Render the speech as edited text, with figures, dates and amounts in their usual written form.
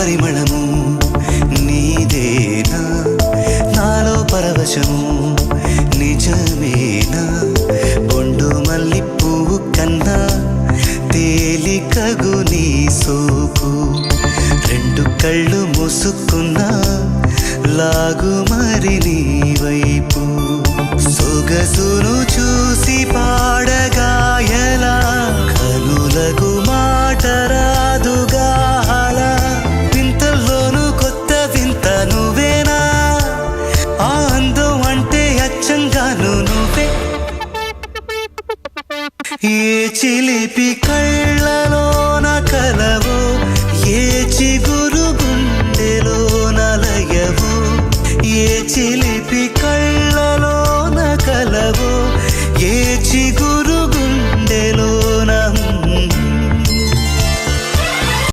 పరిమళము నీదేనా నాలో పరవశము నిజమేనా బొండు మల్లి పువ్వు కన్నా తేలికగు నీ సోకు రెండు కళ్ళు మూసుకున్నా లాగు మరి నీ వైపు సొగసును చూసి పాడగా